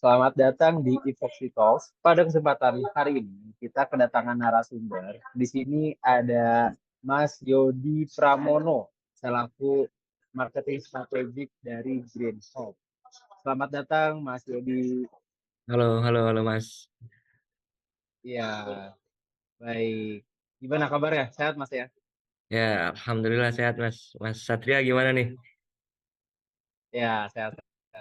Selamat datang di Epoxy Talks. Pada kesempatan hari ini, kita kedatangan narasumber. Di sini ada Mas Yodi Pramono, selaku marketing strategik dari Green Hope. Selamat datang, Mas Yodi. Halo, halo, halo Mas. Ya, baik. Gimana kabarnya? Sehat, Mas ya? Ya, alhamdulillah sehat Mas. Mas Satria gimana nih? Ya, sehat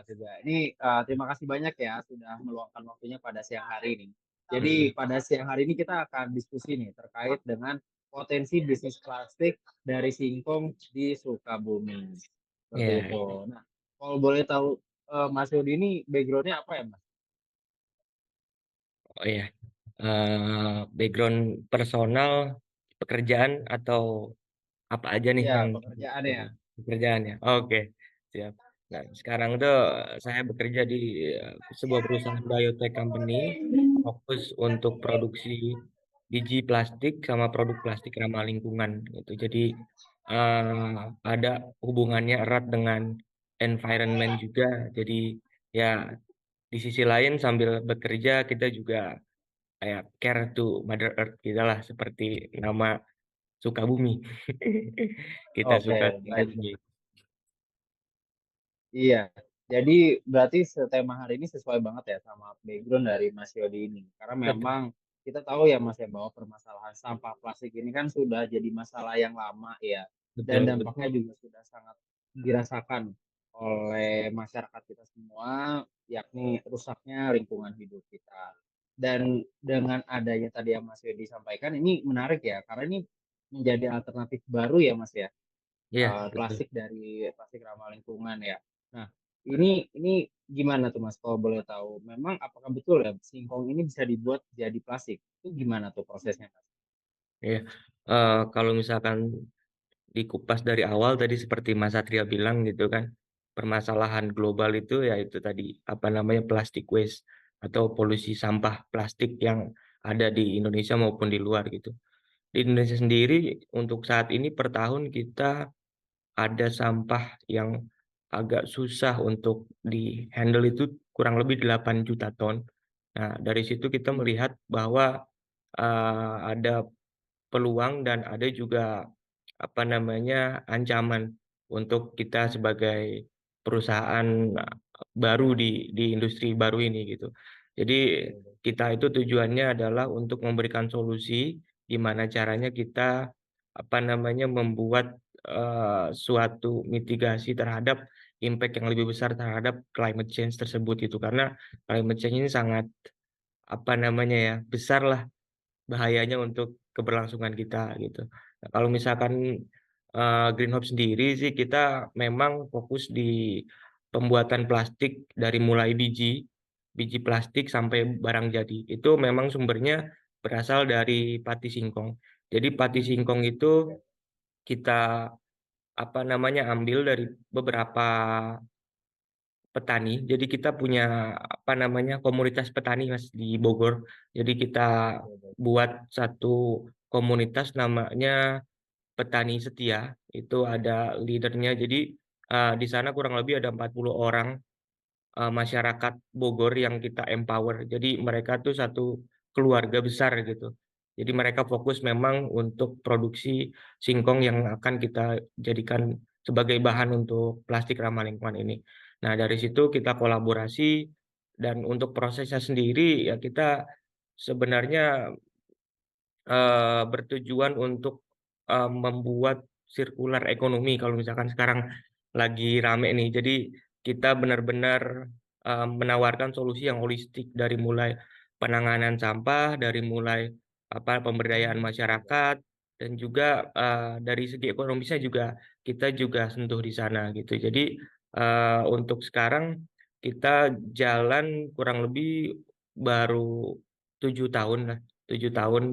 juga. Ini terima kasih banyak ya sudah meluangkan waktunya pada siang hari ini. Jadi Hmm, pada siang hari ini kita akan diskusi nih terkait dengan potensi bisnis plastik dari singkong di Sukabumi. Seperti ya, itu. Nah, kalau boleh tahu Mas Yudi ini backgroundnya apa ya, Mas? oh ya. Background personal, pekerjaan atau apa aja nih Ya, yang pekerjaannya. pekerjaan ya? Oke, siap. Nah, sekarang tuh saya bekerja di sebuah perusahaan biotech company, fokus untuk produksi biji plastik sama produk plastik ramah lingkungan gitu. Jadi ada hubungannya erat dengan environment juga. Jadi ya di sisi lain sambil bekerja kita juga kayak care to Mother Earth gitu lah seperti nama Sukabumi. Kita suka Oke, sama baik. bumi. Iya, jadi berarti tema hari ini sesuai banget ya sama background dari Mas Yodi ini. Karena Betul. memang kita tahu ya Mas ya bahwa permasalahan sampah plastik ini kan sudah jadi masalah yang lama ya. Dan Betul, betul. dampaknya juga sudah sangat dirasakan oleh masyarakat kita semua, yakni rusaknya lingkungan hidup kita. Dan dengan adanya tadi yang Mas Yodi sampaikan, ini menarik ya, karena ini menjadi alternatif baru ya Mas ya, Iya, betul. plastik dari plastik ramah lingkungan ya. Nah, ini gimana tuh Mas kalau boleh tahu? Memang apakah betul ya singkong ini bisa dibuat jadi plastik? Itu gimana tuh prosesnya Mas? Iya. Kalau misalkan dikupas dari awal tadi seperti Mas Satria bilang gitu kan, permasalahan global itu ya itu tadi apa namanya plastic waste atau polusi sampah plastik yang ada di Indonesia maupun di luar gitu. Di Indonesia sendiri untuk saat ini per tahun kita ada sampah yang agak susah untuk di-handle itu kurang lebih 8 juta ton. Nah, dari situ kita Hmm. melihat bahwa ada peluang dan ada juga apa namanya ancaman untuk kita sebagai perusahaan baru di industri baru ini gitu. Jadi kita itu tujuannya adalah untuk memberikan solusi gimana caranya kita apa namanya membuat suatu mitigasi terhadap impact yang lebih besar terhadap climate change tersebut itu karena climate change ini sangat apa namanya ya besar lah bahayanya untuk keberlangsungan kita gitu. Nah, kalau misalkan Green Hope sendiri sih kita memang fokus di pembuatan plastik dari mulai biji plastik sampai barang jadi. Itu memang sumbernya berasal dari pati singkong. Jadi pati singkong itu kita apa namanya ambil dari beberapa petani. Jadi kita punya apa namanya komunitas petani Mas di Bogor. Jadi kita buat satu komunitas namanya Petani Setia. Itu ada leadernya. Jadi di sana kurang lebih ada 40 orang masyarakat Bogor yang kita empower. Jadi mereka tuh satu keluarga besar gitu. Jadi mereka fokus memang untuk produksi singkong yang akan kita jadikan sebagai bahan untuk plastik ramah lingkungan ini. Nah, dari situ kita kolaborasi dan untuk prosesnya sendiri ya kita sebenarnya bertujuan untuk membuat sirkular ekonomi kalau misalkan sekarang lagi rame nih. Jadi kita benar-benar menawarkan solusi yang holistik dari mulai penanganan sampah, dari mulai apa pemberdayaan masyarakat dan juga dari segi ekonomisnya juga kita juga sentuh di sana gitu. Jadi untuk sekarang kita jalan kurang lebih baru 7 tahun lah 7 tahun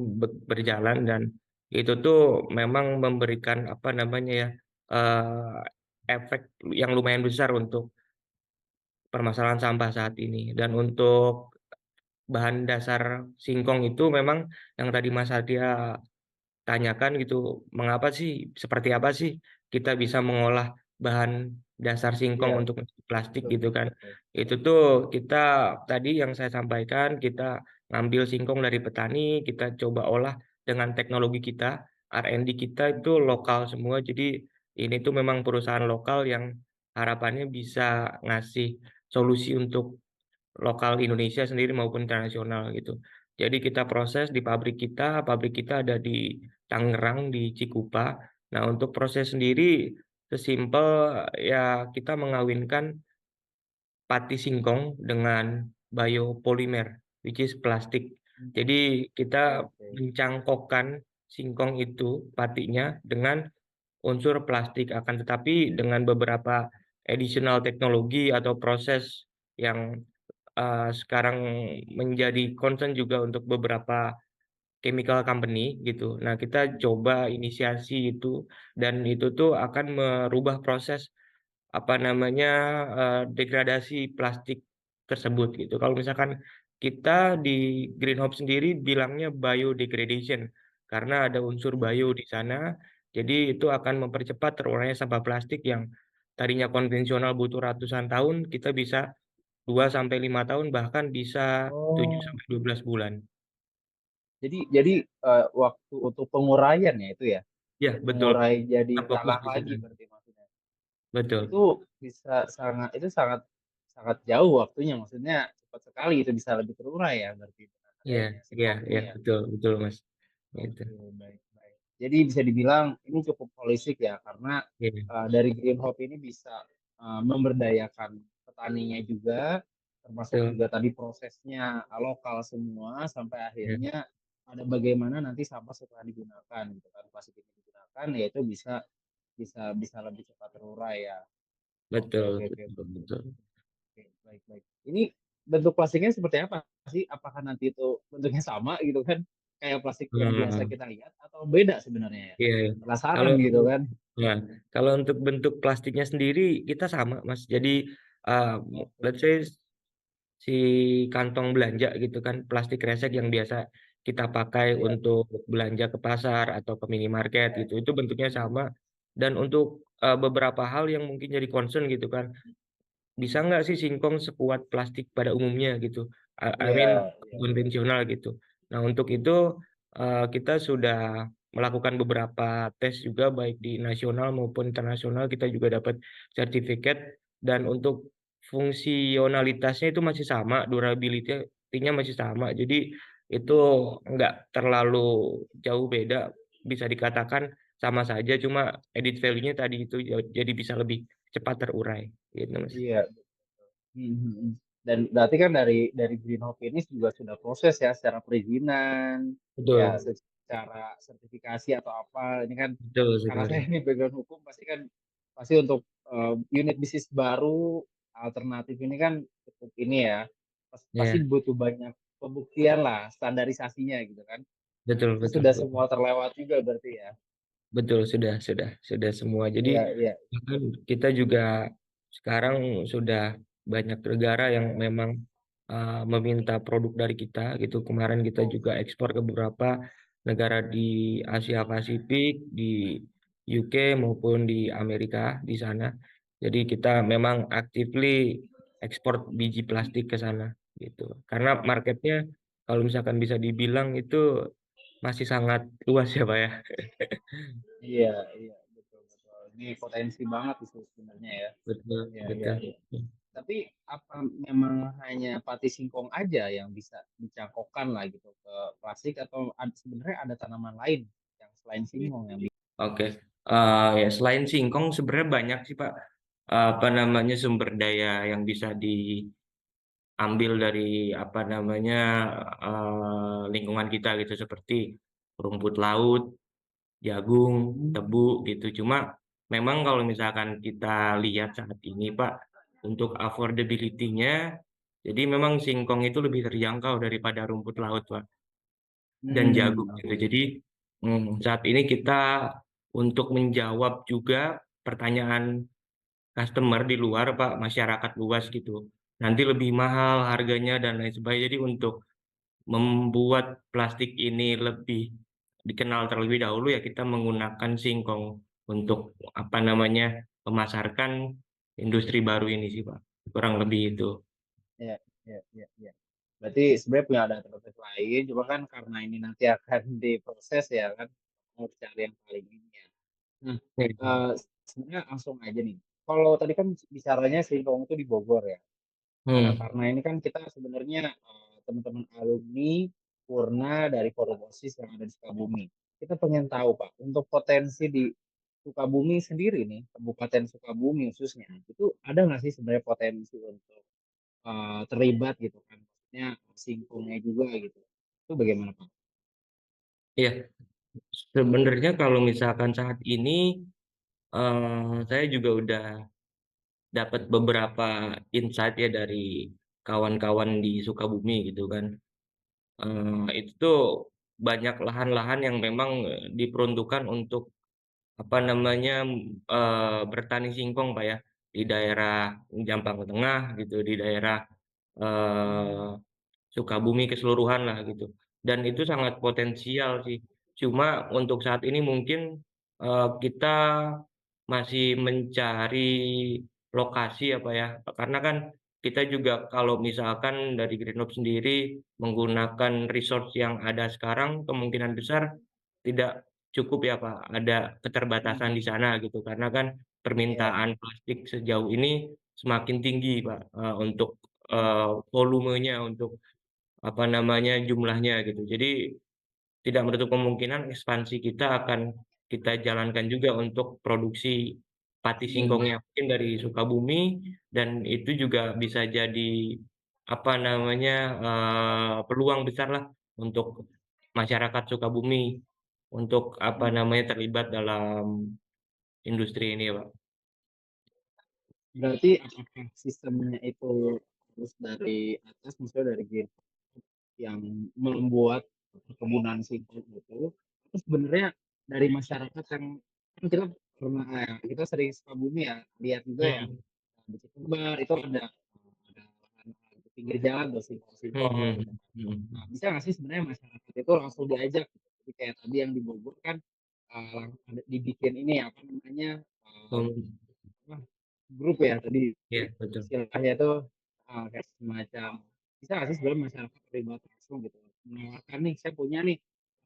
berjalan dan itu tuh memang memberikan apa namanya ya eh, efek yang lumayan besar untuk permasalahan sampah saat ini dan untuk bahan dasar singkong itu memang yang tadi Mas Adia tanyakan gitu mengapa sih seperti apa sih kita bisa mengolah bahan dasar singkong Iya, untuk plastik betul, gitu kan. betul. Itu tuh kita tadi yang saya sampaikan, kita ngambil singkong dari petani, kita coba olah dengan teknologi kita, R&D kita itu lokal semua. Jadi ini tuh memang perusahaan lokal yang harapannya bisa ngasih solusi untuk lokal Indonesia sendiri maupun internasional gitu. Jadi kita proses di pabrik kita ada di Tangerang, di Cikupa. Nah, untuk proses sendiri sesimpel ya kita mengawinkan pati singkong dengan biopolimer, which is plastik. Hmm, Jadi kita oke. mencangkokkan singkong itu patinya dengan unsur plastik, akan tetapi dengan beberapa additional teknologi atau proses yang sekarang menjadi concern juga untuk beberapa chemical company gitu. Nah, kita coba inisiasi itu dan itu tuh akan merubah proses apa namanya degradasi plastik tersebut gitu. Kalau misalkan kita di Green Hope sendiri bilangnya biodegradation karena ada unsur bio di sana. Jadi itu akan mempercepat terurainya sampah plastik yang tadinya konvensional butuh ratusan tahun, kita bisa 2 sampai 5 tahun bahkan bisa 7 Oh, sampai 12 bulan. jadi waktu untuk penguraian ya itu ya, Ya, untuk betul. mengurai jadi Kita fokus tanah di lagi situ. berarti maksudnya. Betul. Itu itu sangat sangat jauh waktunya, maksudnya cepat sekali itu bisa lebih terurai ya berarti dengan Iya, adanya iya, singkong iya, ini ya. betul, betul, Mas. Gitu. Oke, baik, baik. Jadi bisa dibilang ini cukup holistik ya, karena Iya, dari Green Hope ini bisa memberdayakan petaninya juga, termasuk betul. juga tadi prosesnya lokal semua, sampai Iya, akhirnya ada bagaimana nanti sampah setelah digunakan, gitu kan, plastik ini digunakan, yaitu bisa bisa bisa lebih cepat terurai ya. Oke, betul, oke, oke. betul, betul. Oke, baik, baik. Ini bentuk plastiknya seperti apa sih? Apakah nanti itu bentuknya sama gitu kan? Kayak plastik yang biasa Nah, kita lihat atau beda sebenarnya ya? iya, iya. Kalau Penasaran gitu kan? nah, kalau untuk bentuk plastiknya sendiri kita sama, Mas. Jadi uh, Oke. let's say si kantong belanja gitu kan, plastik kresek yang biasa kita pakai Iya. untuk belanja ke pasar atau ke minimarket gitu, itu bentuknya sama. Dan untuk beberapa hal yang mungkin jadi concern gitu kan, bisa nggak sih singkong sekuat plastik pada umumnya gitu? I Iya, mean iya. konvensional gitu. Nah, untuk itu kita sudah melakukan beberapa tes juga baik di nasional maupun internasional, kita juga dapat sertifikat dan untuk fungsionalitasnya itu masih sama, durability-nya masih sama. Jadi itu nggak terlalu jauh beda, bisa dikatakan sama saja, cuma edit value-nya tadi itu jadi bisa lebih cepat terurai gitu, Mas. Iya. Hmm, hmm, hmm. Dan berarti kan dari Green Hope ini juga sudah proses ya secara perizinan, ya Betul, secara sertifikasi atau apa. Ini kan betul karena sekali. saya ini background hukum pasti untuk unit bisnis baru alternatif ini kan cukup ini ya. Pasti Ya, butuh banyak pembuktian lah standarisasinya gitu kan. betul, Itu betul, sudah betul. semua terlewat juga berarti ya. Betul, sudah semua. Jadi Iya, iya. bahkan kita juga sekarang sudah banyak negara yang memang meminta produk dari kita gitu. Kemarin kita juga ekspor ke beberapa negara di Asia Pasifik, di UK maupun di Amerika di sana. Jadi kita memang actively ekspor biji plastik ke sana gitu. Karena marketnya kalau misalkan bisa dibilang itu masih sangat luas ya, Pak ya. Iya, iya, betul, betul. Ini potensi banget itu sebenarnya ya. Betul, Iya, iya, betul. iya. Tapi apa memang hanya pati singkong aja yang bisa dicangkokkan lah gitu ke plastik atau sebenarnya ada tanaman lain yang selain singkong yang bisa? Oke. Ya selain singkong sebenarnya banyak sih Pak apa namanya sumber daya yang bisa diambil dari apa namanya lingkungan kita gitu seperti rumput laut, jagung, tebu gitu. Cuma memang kalau misalkan kita lihat saat ini Pak untuk affordability-nya jadi memang singkong itu lebih terjangkau daripada rumput laut Pak dan jagung gitu. Oke. Jadi saat ini kita untuk menjawab juga pertanyaan customer di luar, Pak, masyarakat luas gitu. Nanti lebih mahal harganya dan lain sebagainya. Jadi untuk membuat plastik ini lebih dikenal terlebih dahulu ya kita menggunakan singkong untuk apa namanya memasarkan industri baru ini sih Pak. Kurang lebih itu. Ya, ya, ya, ya. Berarti sebenarnya punya ada alternatif lain, cuma kan karena ini nanti akan diproses ya kan, mau cari yang paling ini ya. Nah, Iya. eh, sebenarnya langsung aja nih. Kalau tadi kan bicaranya singkong itu di Bogor ya. Hmm. Karena ini kan kita sebenarnya teman-teman alumni Purna dari Forum OSIS yang ada di Sukabumi. Kita pengen tahu Pak, untuk potensi di Sukabumi sendiri nih, Kabupaten Sukabumi khususnya, itu ada nggak sih sebenarnya potensi untuk terlibat gitu kan? Maksudnya singkongnya juga gitu. Itu bagaimana Pak? Iya, sebenarnya kalau misalkan saat ini saya juga udah dapat beberapa insight ya dari kawan-kawan di Sukabumi gitu kan. Itu tuh banyak lahan-lahan yang memang diperuntukkan untuk apa namanya bertani singkong Pak ya di daerah Jampang Tengah gitu, di daerah eh, Sukabumi keseluruhan lah gitu. Dan itu sangat potensial sih. Cuma untuk saat ini mungkin kita masih mencari lokasi apa ya. Karena kan kita juga kalau misalkan dari Greenhope sendiri menggunakan resource yang ada sekarang kemungkinan besar tidak cukup ya Pak. Ada keterbatasan Hmm, di sana gitu. Karena kan ya. permintaan plastik sejauh ini semakin tinggi Pak untuk volumenya untuk apa namanya jumlahnya gitu. Jadi tidak menutup kemungkinan ekspansi kita akan kita jalankan juga untuk produksi pati Hmm. singkongnya mungkin dari Sukabumi dan itu juga bisa jadi apa namanya peluang besar lah untuk masyarakat Sukabumi untuk apa Hmm. namanya terlibat dalam industri ini ya Pak. Berarti apakah sistemnya itu harus dari atas, misalnya dari yang membuat perkebunan singkong itu, terus sebenarnya dari masyarakat yang kan kita pernah kita sering suka bumi ya lihat juga ya Hmm. di Cikubar itu ada lahan di pinggir jalan tuh singkong Hmm. singkong Hmm. gitu kan. Nah, Hmm. bisa nggak sih sebenarnya masyarakat itu langsung diajak gitu. Jadi kayak tadi yang di Bogor kan dibikin ini apa namanya Hmm. apa, grup ya tadi Iya betul. istilahnya itu kayak semacam bisa nggak sih sebenarnya masyarakat terlibat langsung gitu menawarkan nih saya punya nih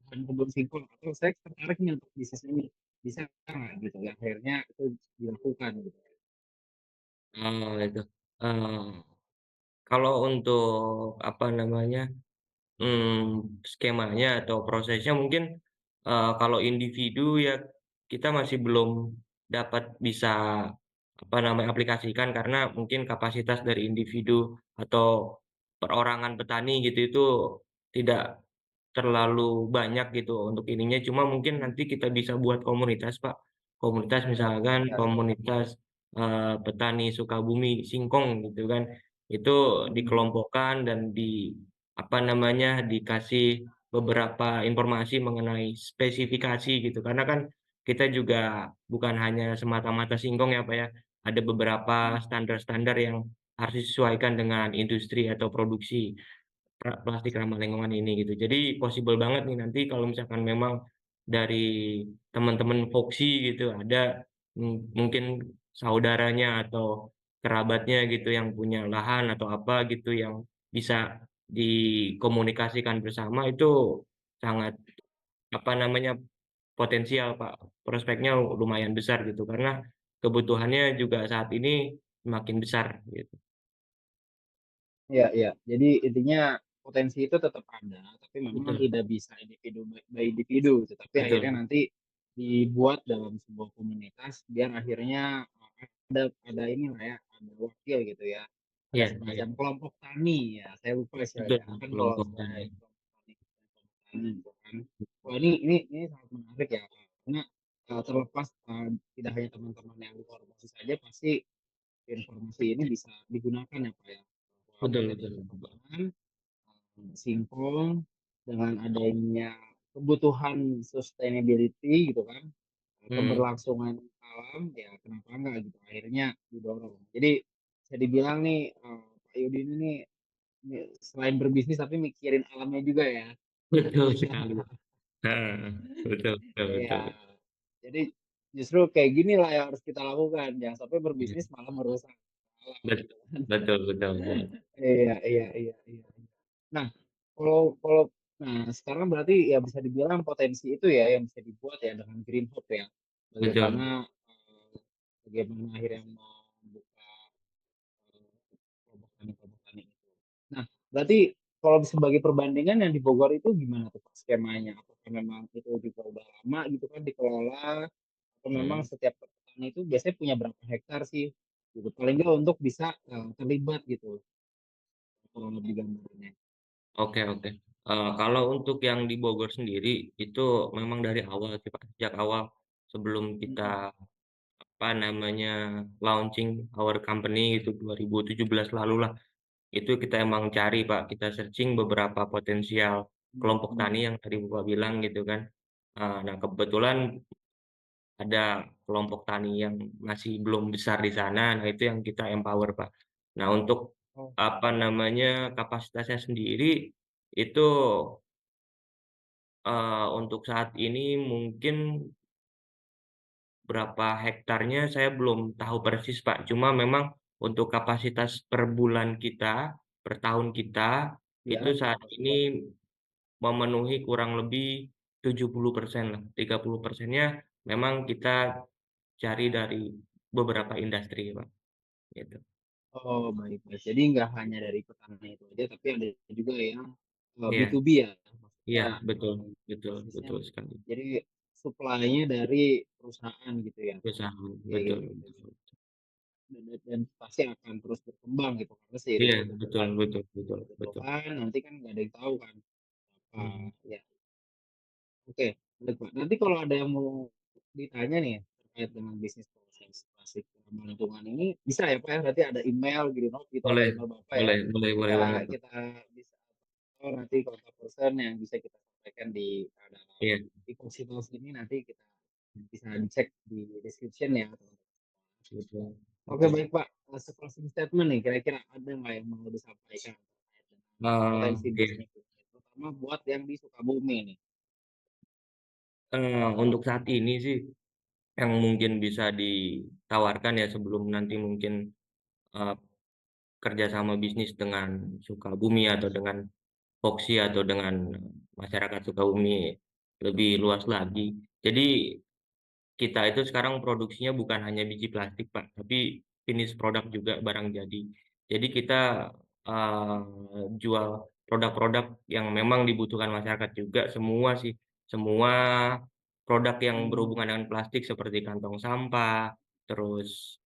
lahan kebun singkong atau saya tertarik nih untuk bisnis ini bisa nggak gitu ya akhirnya itu dilakukan gitu. Oh, itu. Eh, kalau untuk apa namanya skemanya atau prosesnya mungkin kalau individu ya kita masih belum dapat bisa apa namanya aplikasikan karena mungkin kapasitas dari individu atau perorangan petani gitu itu tidak terlalu banyak gitu untuk ininya. Cuma mungkin nanti kita bisa buat komunitas, Pak. Komunitas Ya misalkan komunitas ya. komunitas petani Sukabumi Singkong gitu kan. Itu Hmm. dikelompokkan dan di apa namanya dikasih beberapa informasi mengenai spesifikasi gitu. Karena kan kita juga bukan hanya semata-mata singkong ya, Pak ya. Ada beberapa standar-standar yang harus disesuaikan dengan industri atau produksi plastik ramah lingkungan ini gitu. Jadi possible banget nih nanti kalau misalkan memang dari teman-teman Foxy gitu ada mungkin saudaranya atau kerabatnya gitu yang punya lahan atau apa gitu yang bisa dikomunikasikan bersama itu sangat apa namanya potensial Pak. Prospeknya lumayan besar gitu karena kebutuhannya juga saat ini semakin besar gitu. Iya, iya. Jadi intinya potensi itu tetap ada, tapi memang Betul, tidak bisa individu by individu, gitu. Tapi akhirnya betul. nanti dibuat dalam sebuah komunitas biar akhirnya ada ini lah ya, ada wakil gitu ya. Ada Iya, iya. semacam kelompok tani ya. Saya lupa Betul, istilahnya. Kan kalau kelompok saya tani. kelompok tani, kelompok tani gitu kan. Wah ini sangat menarik ya. Karena terlepas tidak hanya teman-teman yang di korporasi saja pasti informasi ini bisa digunakan ya Pak ya. Bahwa Betul, mulai betul, dari betul. perkebunan, singkong, dengan adanya kebutuhan sustainability gitu kan, Hmm. keberlangsungan alam, ya kenapa enggak gitu. Akhirnya didorong. Jadi bisa dibilang nih Pak Yudi ini nih, selain berbisnis tapi mikirin alamnya juga ya. Betul sekali. Heeh, betul, betul, Iya. betul. Jadi justru kayak gini lah yang harus kita lakukan, jangan sampai Iya, berbisnis malah merusak alam bet gitu kan. betul betul betul. Iya, iya, iya, iya. Nah, kalau kalau nah sekarang berarti ya bisa dibilang potensi itu ya yang bisa dibuat ya dengan Green Hope ya. Betul. Bagaimana bagaimana akhirnya membuka kelompok tani itu. Nah, berarti kalau sebagai perbandingan yang di Bogor itu gimana tuh Pak skemanya? Apakah memang itu juga udah lama gitu kan dikelola atau memang Mhm. setiap petani itu biasanya punya berapa hektar sih? Gitu. Paling nggak untuk bisa terlibat gitu. Kalau lebih gambarannya. Oke oke. Kalau untuk yang di Bogor sendiri, itu memang dari awal sih, Pak. Sejak awal sebelum kita, Mm-mm. apa namanya, launching our company itu 2017 lalu lah, itu kita emang cari, Pak, kita searching beberapa potensial kelompok tani Mm-mm. yang tadi Bapak bilang gitu kan. Nah kebetulan ada kelompok tani yang masih belum besar di sana, nah itu yang kita empower, Pak. Nah untuk, Oh, apa namanya, kapasitasnya sendiri, itu untuk saat ini mungkin berapa hektarnya saya belum tahu persis, Pak. Cuma memang untuk kapasitas per bulan kita, per tahun kita, ya, itu saat ini memenuhi kurang lebih 70% lah. 30%-nya memang kita cari dari beberapa industri, Pak, gitu. oh baik baik. Jadi nggak hanya dari petani itu aja, tapi ada juga yang Iya B2B ya, iya, maksudnya betul eh, betul bisnisnya. betul sekali. Jadi supply-nya dari perusahaan gitu ya, Perusahaan, kayak betul gitu. betul. Dan pasti akan terus berkembang gitu karena seiring Iya, betul kebutuhan betul betul betul. kebutuhan nanti kan nggak ada yang tahu kan apa Mhm. ya. Oke, baik Pak. Nanti kalau ada yang mau ditanya nih terkait dengan bisnis proses klasik ramah lingkungan ini bisa ya Pak ya, berarti ada email Greenhouse gitu atau Boleh email Bapak ya, boleh boleh boleh kita banget, Pak. kita bisa atau nanti kontak person yang bisa kita sampaikan di dalam Iya, di Konsitos ini nanti kita bisa dicek di description ya teman-teman. betul Oke betul. baik Pak, closing statement nih kira-kira ada nggak yang mau disampaikan terkait dengan potensi Iya, bisnis ini, terutama buat yang di Sukabumi nih. untuk saat ini sih yang mungkin bisa ditawarkan ya sebelum nanti mungkin, eee, kerjasama bisnis dengan Sukabumi atau dengan Voxy atau dengan masyarakat Sukabumi lebih luas lagi. Jadi kita itu sekarang produksinya bukan hanya biji plastik, Pak, tapi finish product juga barang jadi. Jadi kita, jual produk-produk yang memang dibutuhkan masyarakat juga semua sih. Semua produk yang Hmm, berhubungan dengan plastik seperti kantong sampah, terus,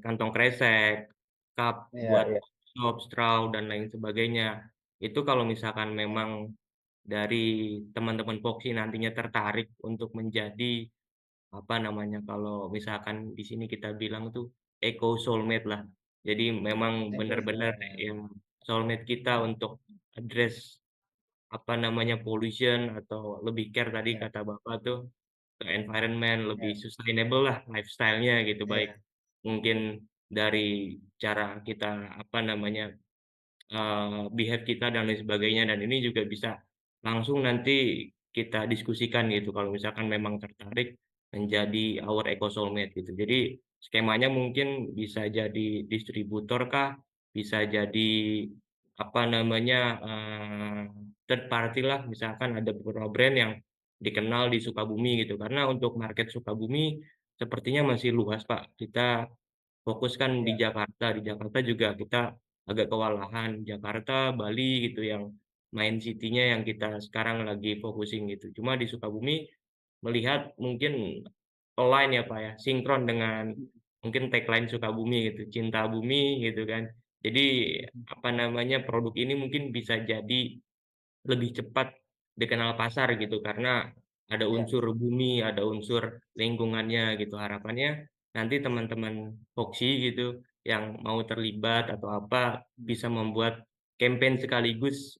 kantong kresek, cup iya buat iya. shop, straw, dan lain sebagainya. Itu kalau misalkan memang dari teman-teman Voxy nantinya tertarik untuk menjadi apa namanya, kalau misalkan di sini kita bilang tuh eco soulmate lah. Jadi memang benar-benar Equation. yang soulmate kita untuk address, apa namanya, pollution atau lebih care tadi Ya, kata Bapak tuh, ke environment, lebih ya, sustainable lah lifestyle-nya gitu. Baik ya. mungkin dari cara kita, apa namanya, behave kita dan lain sebagainya dan ini juga bisa langsung nanti kita diskusikan gitu kalau misalkan memang tertarik menjadi our eco soulmate gitu. Jadi skemanya mungkin bisa jadi distributor kah, bisa jadi apa namanya, third party lah misalkan ada beberapa brand yang dikenal di Sukabumi gitu. Karena untuk market Sukabumi sepertinya masih luas, Pak. Kita fokus kan Ya. Di Jakarta juga kita agak kewalahan, Jakarta, Bali gitu yang main city-nya yang kita sekarang lagi fokusin gitu. Cuma di Sukabumi melihat mungkin align ya, Pak, ya, sinkron dengan mungkin tagline Sukabumi gitu, "Cinta Bumi," gitu kan. Jadi, apa namanya, produk ini mungkin bisa jadi lebih cepat dikenal pasar gitu, karena ada Ya. unsur bumi, ada unsur lingkungannya gitu. Harapannya nanti teman-teman Voxy gitu, yang mau terlibat atau apa, bisa membuat campaign sekaligus,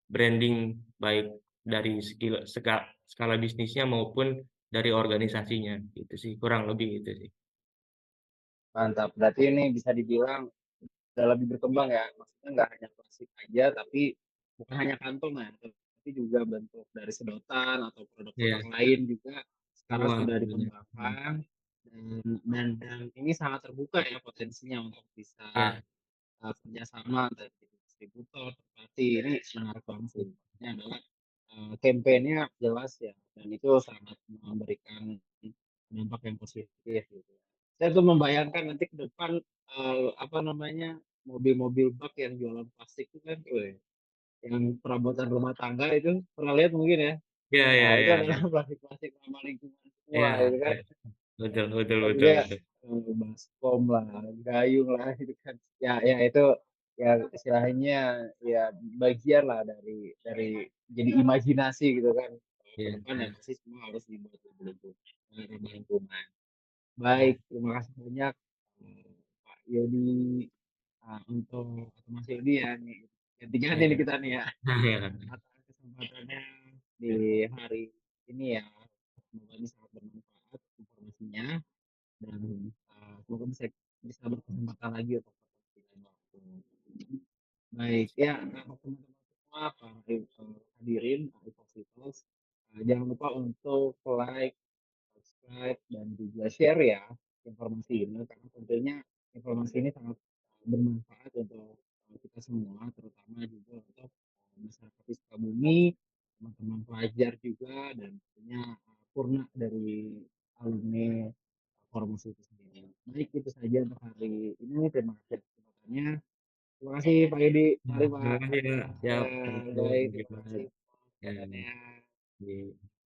branding baik dari skala bisnisnya maupun dari organisasinya, gitu sih, kurang lebih itu sih. Mantap. Berarti ini bisa dibilang udah lebih berkembang ya. Maksudnya nggak hanya plastik aja, tapi bukan hanya kantong ya, tapi juga bentuk dari sedotan atau produk-produk Iya lain juga karena Wah, sudah iya. Mhm. dikembangkan dan ini sangat terbuka ya potensinya untuk bisa Iya kerjasama dari distributor, third party, ini menarik banget sih. Ini adalah campaign-nya jelas ya, dan itu sangat memberikan dampak yang positif gitu. Saya tuh membayangkan nanti ke depan apa namanya mobil-mobil bak yang jualan plastik itu kan, yang perabotan rumah tangga itu pernah lihat mungkin ya. iya iya Nah, itu iya. adalah plastik-plastik ramah lingkungan semua Iya, gitu kan. iya. Betul betul Atau betul juga betul. baskom lah, gayung lah gitu kan. Ya ya itu ya istilahnya ya bagian lah dari jadi imajinasi gitu kan. Ke Iya depan ya iya pasti semua harus dibuat ramah lingkungan. iya. Baik, terima kasih banyak Pak Yodi untuk atau Mas Yodi ya nih. Ganti-ganti nih Iya. kita nih ya atas kesempatannya di hari ini ya. Semoga ini sangat bermanfaat informasinya dan semoga bisa bisa berkesempatan lagi untuk bertemu di lain waktu. Baik, ya untuk teman-teman semua para hadirin Ipositos, jangan lupa untuk like, subscribe, dan juga share ya informasi ini karena tentunya informasi ini sangat bermanfaat untuk kita semua, terutama juga untuk masyarakat di Sukabumi, teman-teman pelajar juga, dan tentunya Purna dari alumni formasi itu sendiri. Baik, itu saja untuk hari ini. Terima kasih atas kesempatannya. Terima kasih Pak Edi. Iya, Mari terima Pak. kasih Kak. Ya, Siap, assalamualaikum baik. Terima warahmatullahi kasih. wabarakatuh. Ya, Kesempatannya. iya.